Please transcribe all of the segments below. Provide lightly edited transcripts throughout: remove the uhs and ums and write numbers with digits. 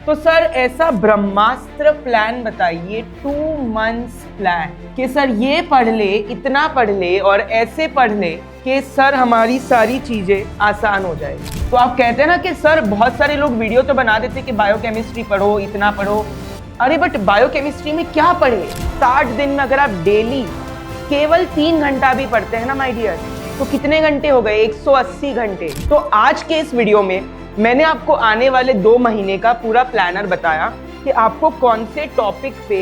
तो सर ऐसा ब्रह्मास्त्र प्लान बताइए, 2 मंथ्स प्लान कि सर ये पढ़ ले, इतना पढ़ ले और ऐसे पढ़ ले कि सर हमारी सारी चीजें आसान हो जाए। तो आप कहते हैं ना कि सर बहुत सारे लोग वीडियो तो बना देते कि बायोकेमिस्ट्री पढ़ो, इतना पढ़ो। अरे बट बायोकेमिस्ट्री में क्या पढ़े? 60 दिन में अगर आप डेली केवल 3 घंटा भी पढ़ते हैं ना माय डियर, तो कितने घंटे हो गए? 180 घंटे। तो आज के इस वीडियो में मैंने आपको आने वाले 2 महीने का पूरा प्लानर बताया कि आपको कौन से टॉपिक पे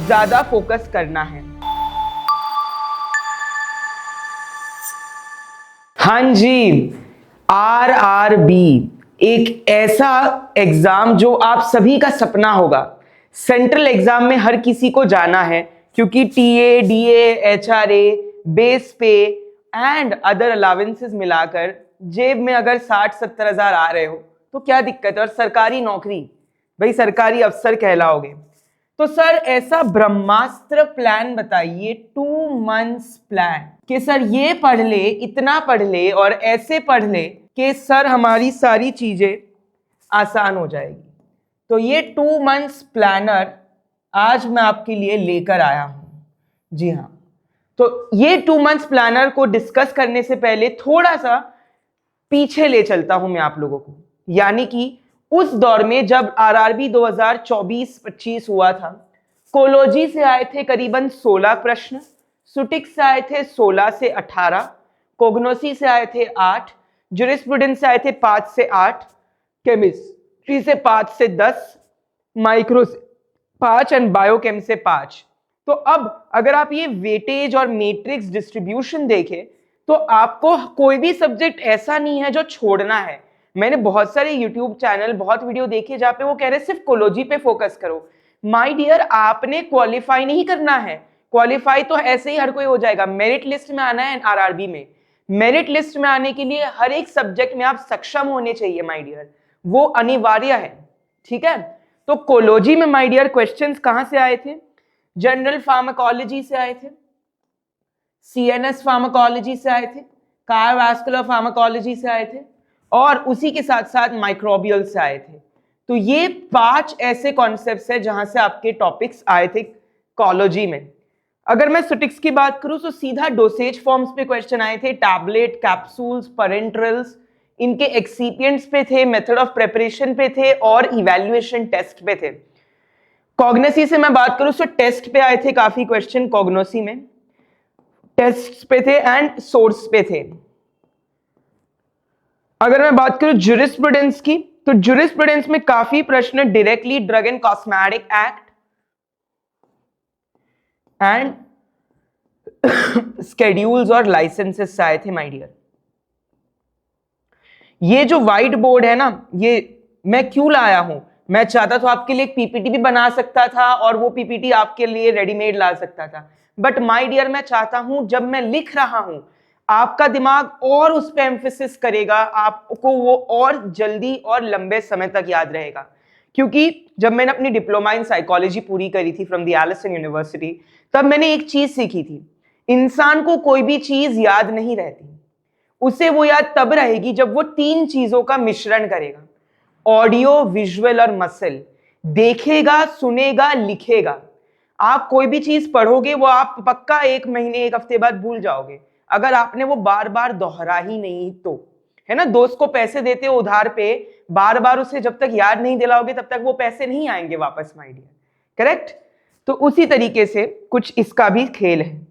ज्यादा फोकस करना है। हाँ जी, आरआरबी एक ऐसा एग्जाम जो आप सभी का सपना होगा। सेंट्रल एग्जाम में हर किसी को जाना है क्योंकि टीए, डीए, एचआरए, बेस पे एंड अदर अलावेंसेस मिलाकर जेब में अगर 60-70 हजार आ रहे हो तो क्या दिक्कत है। और सरकारी नौकरी, भाई सरकारी अफसर कहलाओगे। तो सर ऐसा ब्रह्मास्त्र प्लान बताइए, 2 मंथ्स प्लान कि सर ये पढ़ ले, इतना पढ़ ले और ऐसे पढ़ ले कि सर हमारी सारी चीजें आसान हो जाएगी। तो ये 2 मंथ्स प्लानर आज मैं आपके लिए लेकर आया हूं। जी हाँ, तो ये 2 मंथ्स प्लानर को डिस्कस करने से पहले थोड़ा सा पीछे ले चलता हूं मैं आप लोगों को, यानी कि उस दौर में जब आरआरबी 2024-25 हुआ था। कोलोजी से आए थे करीबन 16 प्रश्न, सुटिक से आए थे 16 से 18, कोग्नोसी से आए थे 8, ज्यूरिस्प्रूडेंस से आए थे 5 से 8, केमिस्ट्री से 5 से 10, माइक्रो से 5 एंड बायोकेम से 5। तो अब अगर आप ये वेटेज और मैट्रिक्स डिस्ट्रीब्यूशन देखें तो आपको कोई भी सब्जेक्ट ऐसा नहीं है जो छोड़ना है। मैंने बहुत सारे यूट्यूब चैनल, बहुत वीडियो देखे जहां पे वो कह रहे सिर्फ कोलोजी पे फोकस करो। माय डियर, आपने क्वालिफाई नहीं करना है। क्वालिफाई तो ऐसे ही हर कोई हो जाएगा। मेरिट लिस्ट में आना है आरआरबी में। मेरिट लिस्ट में आने के लिए हर एक सब्जेक्ट में आप सक्षम होने चाहिए माय डियर, वो अनिवार्य है। ठीक है, तो कोलोजी में माय डियर क्वेश्चंस कहां से आए थे? जनरल फार्माकोलॉजी से आए थे, सीएनएस फार्माकोलॉजी से आए थे, कार्डियोवैस्कुलर फार्माकोलॉजी से आए थे और उसी के साथ साथ माइक्रोबियल से आए थे। तो ये 5 ऐसे कॉन्सेप्ट्स हैं जहां से आपके टॉपिक्स आए थे कोलोजी में। अगर मैं सुटिक्स की बात करूं तो सीधा डोसेज फॉर्म्स पे क्वेश्चन आए थे, टैबलेट, कैप्सूल्स, पेरेंट्रल्स, इनके एक्सिपिएंट्स पे थे, मेथड ऑफ प्रिपरेशन पे थे और इवैल्यूएशन टेस्ट पे थे। कॉग्नोसी से मैं बात करूं तो टेस्ट पे आए थे काफी क्वेश्चन, कॉग्नोसी में टेस्ट पे थे एंड सोर्स पे थे। अगर मैं बात करूं ज्यूरिस्प्रूडेंस की तो ज्यूरिस्प्रूडेंस में काफी प्रश्न directly drug and cosmetic act and schedules और लाइसेंसेस से आए थे माय डियर। ये जो व्हाइट बोर्ड है ना, ये मैं क्यों लाया हूं? मैं चाहता तो आपके लिए एक पीपीटी भी बना सकता था और वो पीपीटी आपके लिए रेडीमेड ला सकता था, बट माय डियर मैं चाहता हूं जब मैं लिख रहा हूं आपका दिमाग और उस पर एम्फेसिस करेगा, आपको वो और जल्दी और लंबे समय तक याद रहेगा। क्योंकि जब मैंने अपनी डिप्लोमा इन साइकोलॉजी पूरी करी थी फ्रॉम द एलिसन यूनिवर्सिटी, तब मैंने एक चीज सीखी थी, इंसान को कोई भी चीज याद नहीं रहती, उसे वो याद तब रहेगी जब वो 3 चीजों का मिश्रण करेगा, ऑडियो, विजुअल और मसल। देखेगा, सुनेगा, लिखेगा। आप कोई भी चीज पढ़ोगे वो आप पक्का 1 महीने 1 हफ्ते बाद भूल जाओगे अगर आपने वो बार बार दोहरा ही नहीं तो, है ना। दोस्त को पैसे देते हो उधार पे, बार बार उसे जब तक याद नहीं दिलाओगे तब तक वो पैसे नहीं आएंगे वापस माय डियर, करेक्ट। तो उसी तरीके से कुछ इसका भी खेल है।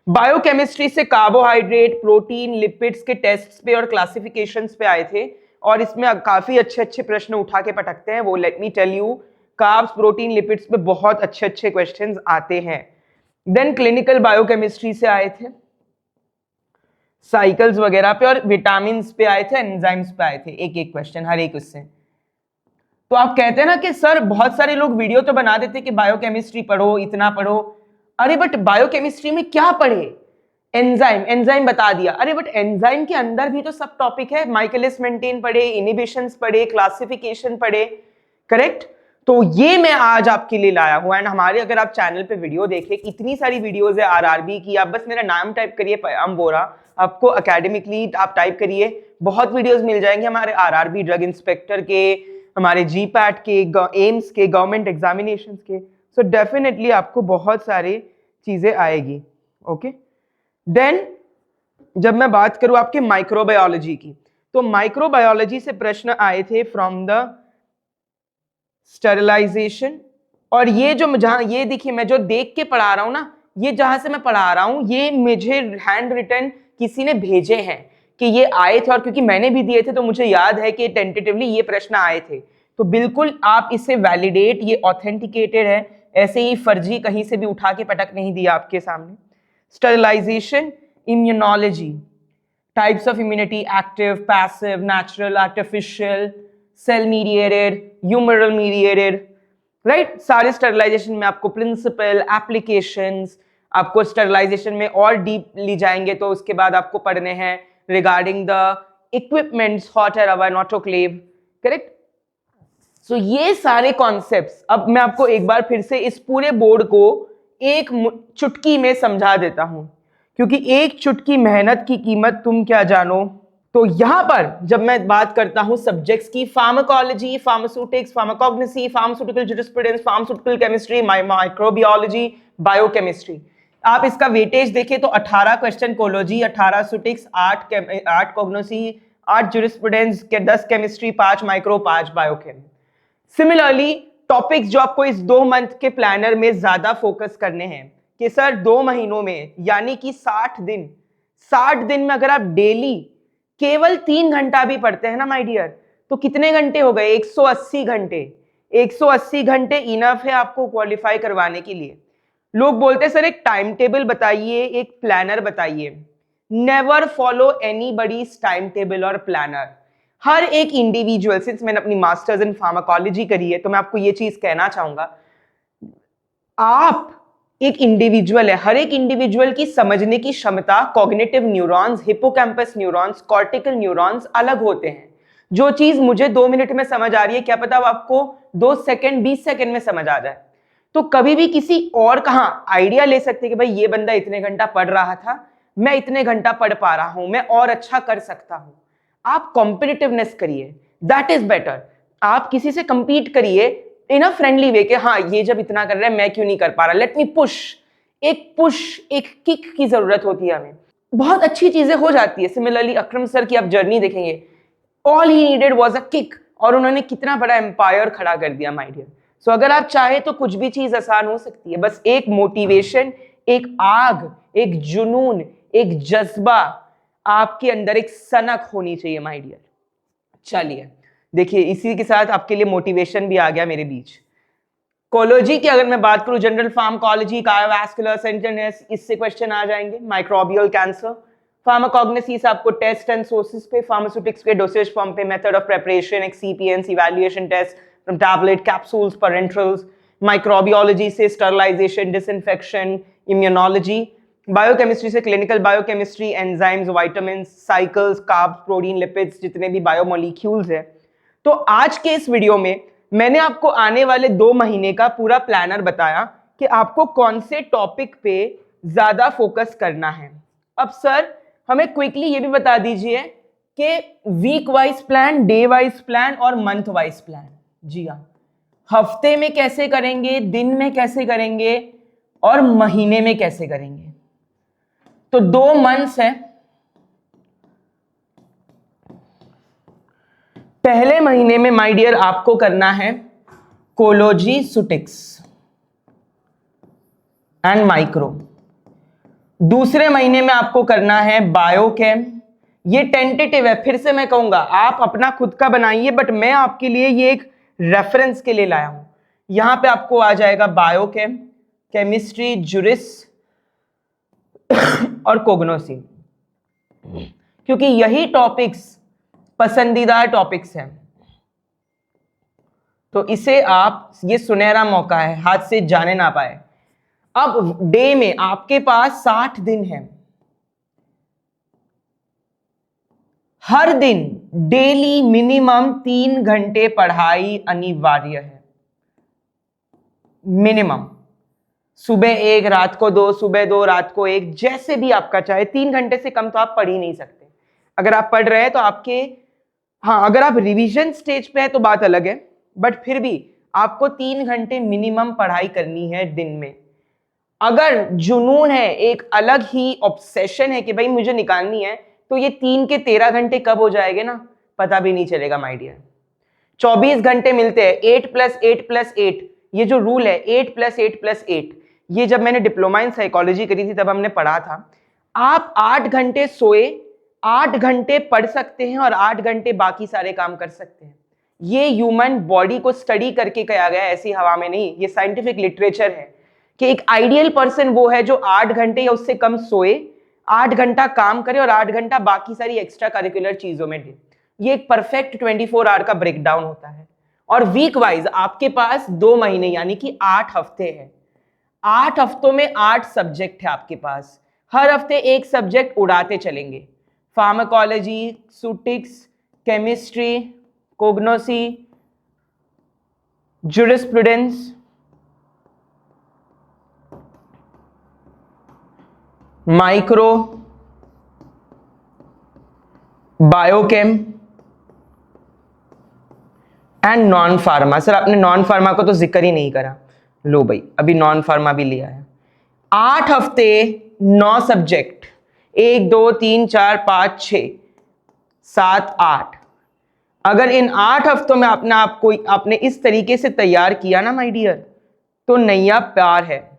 बायोकेमिस्ट्री से कार्बोहाइड्रेट, प्रोटीन, लिपिड्स के टेस्ट्स पे और क्लासिफिकेशंस पे आए थे और इसमें काफी अच्छे अच्छे प्रश्न उठा के पटकते हैं। वो let me tell you, carbs, protein, lipids पे बहुत अच्छे अच्छे क्वेश्चंस आते हैं। देन क्लिनिकल बायोकेमिस्ट्री से आए थे, साइकिल्स वगैरह पे और विटामिन पे आए थे, एंजाइम्स पे आए थे, एक एक क्वेश्चन हर एक उससे। तो आप कहते हैं ना कि सर बहुत सारे लोग वीडियो तो बना देते कि बायोकेमिस्ट्री पढ़ो, इतना पढ़ो। अरे बट बायोकेमिस्ट्री में क्या पढ़े? एंजाइम, एंजाइम बता दिया। अरे बट एंजाइम के अंदर भी तो सब टॉपिक है, माइकलिस मेंटेन पढ़े, इनहिबिशंस पढ़े, क्लासिफिकेशन पढ़े, करेक्ट। तो ये मैं आज आपके लिए लाया हूं एंड हमारे अगर आप चैनल पे वीडियो देखें, इतनी सारी वीडियोस है आरआरबी की। आप बस मेरा नाम टाइप करिए पयाम बोरा, आपको एकेडमिकली आप टाइप करिए, बहुत वीडियोस मिल जाएंगे हमारे आरआरबी ड्रग इंस्पेक्टर के, हमारे GPAT के, एम्स के, गवर्नमेंट एग्जामिनेशंस के। सो डेफिनेटली आपको बहुत सारी चीजें आएगी। ओके, देन जब मैं बात करूं आपके माइक्रोबायोलॉजी की, तो माइक्रोबायोलॉजी से प्रश्न आए थे फ्रॉम द स्टरलाइजेशन। और ये जो जहां, ये देखिए मैं जो देख के पढ़ा रहा हूं ना, ये जहां से मैं पढ़ा रहा हूं, ये मुझे हैंड रिटन किसी ने भेजे हैं कि ये आए थे, और क्योंकि मैंने भी दिए थे तो मुझे याद है कि टेंटेटिवली ये प्रश्न आए थे। तो बिल्कुल आप इसे वैलिडेट, ये ऑथेंटिकेटेड है, ऐसे ही फर्जी कहीं से भी उठा के पटक नहीं दिया आपके सामने। Sterilization, immunology, types of immunity, active, passive, natural, artificial, cell mediated, humoral mediated, right? सारे स्टरलाइजेशन में आपको प्रिंसिपल, एप्लीकेशंस, आपको स्टरलाइजेशन में और डीप ली जाएंगे तो उसके बाद आपको पढ़ने हैं regarding the equipments, hot air oven, autoclave, correct. So ये सारे कॉन्सेप्ट्स अब मैं आपको एक बार फिर से इस पूरे बोर्ड को एक चुटकी में समझा देता हूं, क्योंकि एक चुटकी मेहनत की कीमत तुम क्या जानो। तो यहां पर जब मैं बात करता हूं सब्जेक्ट्स की, pharmacology, pharmaceutics, pharmacognosy, pharmaceutical jurisprudence, pharmaceutical chemistry, microbiology, biochemistry, आप इसका वेटेज देखें तो 18 क्वेश्चन कोलॉजी, 18 सुटिक्स, 8 कोग्नोसी, 8 jurisprudence, 10 chemistry, 5 micro, 5 biochem. Similarly topics जो आपको इस 2 मंथ के प्लानर में ज्यादा फोकस करने हैं कि सर 2 महीनों में यानी कि 60 दिन, 60 दिन में अगर आप डेली केवल 3 घंटा भी पढ़ते हैं ना माय डियर, तो कितने घंटे हो गए? 180 घंटे। 180 घंटे इनफ है आपको क्वालिफाई करवाने के लिए। लोग बोलते हैं सर एक टाइम टेबल बताइए, एक प्लानर बताइए। Never follow anybody's time table और प्लानर। हर एक इंडिविजुअल, सिंस मैंने अपनी मास्टर्स इन फार्माकोलॉजी करी है तो मैं आपको ये चीज कहना चाहूंगा, आप एक इंडिविजुअल है, हर एक इंडिविजुअल की समझने की क्षमता, cognitive neurons, hippocampus neurons, cortical neurons अलग होते हैं। जो चीज मुझे 2 मिनट में समझ आ रही है, क्या पता आपको 2 सेकंड, 20 सेकंड में समझ आ जाए। तो कभी भी किसी और कहां आइडिया ले सकते कि भाई ये बंदा इतने घंटा पढ़ रहा था, मैं इतने घंटा पढ़ पा रहा हूं, मैं और अच्छा कर सकता हूं। आप कॉम्पिटिटिवनेस करिए, दैट इज बेटर। आप किसी से कंपीट करिए इन अ फ्रेंडली वे के हाँ ये जब इतना कर रहा है मैं क्यों नहीं कर पा रहा, लेट मी पुश। एक किक की जरूरत होती है हमें, बहुत अच्छी चीजें हो जाती है। सिमिलरली अक्रम सर की आप जर्नी देखेंगे, all he needed was a kick, और उन्होंने कितना बड़ा एम्पायर खड़ा कर दिया माय डियर। सो अगर आप चाहे तो कुछ भी चीज आसान हो सकती है, बस एक मोटिवेशन, एक आग, एक जुनून, एक जज्बा आपके अंदर, एक सनक होनी चाहिए माय डियर। चलिए देखिए, इसी के साथ आपके लिए मोटिवेशन भी आ गया मेरे बीच। कोलॉजी की अगर मैं बात करूं, जनरल फार्माकोलॉजी, कार्डियोवैस्कुलर, सेंटरनेस, इससे क्वेश्चन आ जाएंगे। माइक्रोबियल कैंसर, फार्माकोग्नोसी से आपको टेस्ट एंड सोर्सेज पे, फार्मास्यूटिक्स के डोसेज फॉर्म पे, method of preparation, excipients, evaluation test from tablet, capsules, parenterals. Microbiology से स्टरलाइजेशन, डिसइंफेक्शन, इम्यूनोलॉजी। बायोकेमिस्ट्री से clinical biochemistry, enzymes, vitamins, cycles, carbs, protein, lipids, जितने भी biomolecules है। तो आज के इस वीडियो में मैंने आपको आने वाले 2 महीने का पूरा प्लानर बताया कि आपको कौन से टॉपिक पे ज्यादा फोकस करना है। अब सर हमें क्विकली ये भी बता दीजिए कि week wise plan, day wise plan और मंथ वाइज प्लान। जी हाँ, हफ्ते में कैसे करेंगे, दिन में कैसे करेंगे और महीने में कैसे करेंगे। तो 2 मंथ्स है। पहले महीने में माय डियर आपको करना है कोलॉजी, सुटिक्स एंड माइक्रो। दूसरे महीने में आपको करना है बायोकेम। ये टेंटेटिव है, फिर से मैं कहूंगा आप अपना खुद का बनाइए, बट मैं आपके लिए ये एक रेफरेंस के लिए लाया हूं। यहां पे आपको आ जाएगा बायोकेम, केमिस्ट्री, जुरिस और कोग्नोसी, क्योंकि यही टॉपिक्स पसंदीदा टॉपिक्स हैं। तो इसे आप, ये सुनहरा मौका है, हाथ से जाने ना पाए। अब डे में आपके पास 60 दिन है। हर दिन डेली मिनिमम 3 घंटे पढ़ाई अनिवार्य है, मिनिमम। सुबह 1, रात को 2, सुबह 2, रात को 1, जैसे भी आपका चाहे। 3 घंटे से कम तो आप पढ़ ही नहीं सकते। अगर आप पढ़ रहे हैं तो आपके हाँ, अगर आप रिवीजन स्टेज पे है तो बात अलग है, बट फिर भी आपको 3 घंटे मिनिमम पढ़ाई करनी है दिन में। अगर जुनून है, एक अलग ही ऑब्सेशन है कि भाई मुझे निकालनी है, तो ये 3 के 13 घंटे कब हो जाएंगे ना, पता भी नहीं चलेगा माय डियर। 24 घंटे मिलते हैं, 8+8+8, ये जो रूल है 8+8+8, ये जब मैंने डिप्लोमा इन साइकोलॉजी करी थी तब हमने पढ़ा था। आप 8 घंटे सोए, 8 घंटे पढ़ सकते हैं और 8 घंटे बाकी सारे काम कर सकते हैं। ये ह्यूमन बॉडी को स्टडी करके किया गया है, ऐसी हवा में नहीं, ये साइंटिफिक लिटरेचर है कि एक आइडियल पर्सन वो है जो 8 घंटे या उससे कम सोए, 8 घंटा काम करे और 8 घंटा बाकी सारी एक्स्ट्रा करिकुलर चीजों में दे। ये एक परफेक्ट 24 आवर का ब्रेकडाउन होता है। और वीक वाइज आपके पास 2 महीने यानी कि 8 हफ्ते हैं। 8 हफ्तों में 8 सब्जेक्ट है आपके पास, हर हफ्ते एक सब्जेक्ट उड़ाते चलेंगे। फार्माकोलॉजी, सूटिक्स, केमिस्ट्री, कोग्नोसी, jurisprudence, micro, biochem and non pharma. Sir आपने नॉन फार्मा को तो जिक्र ही नहीं करा, लो भाई अभी नॉन फार्मा भी लिया है। 8 हफ्ते 9 सब्जेक्ट, 1 2 3 4 5 6 7 8। अगर इन 8 हफ्तों में अपने आप को आपने इस तरीके से तैयार किया ना माय डियर, तो नैया पार है,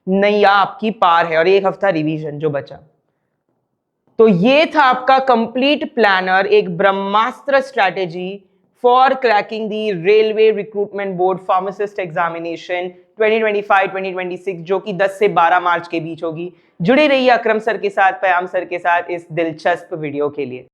नैया आपकी पार है। और 1 हफ्ता रिवीजन जो बचा। तो ये था आपका कंप्लीट प्लानर, एक ब्रह्मास्त्र strategy for cracking the railway recruitment board pharmacist examination 2025-2026, जो कि 10 से 12 मार्च के बीच होगी। जुड़े रहिए अकरम सर के साथ, पयाम सर के साथ इस दिलचस्प वीडियो के लिए।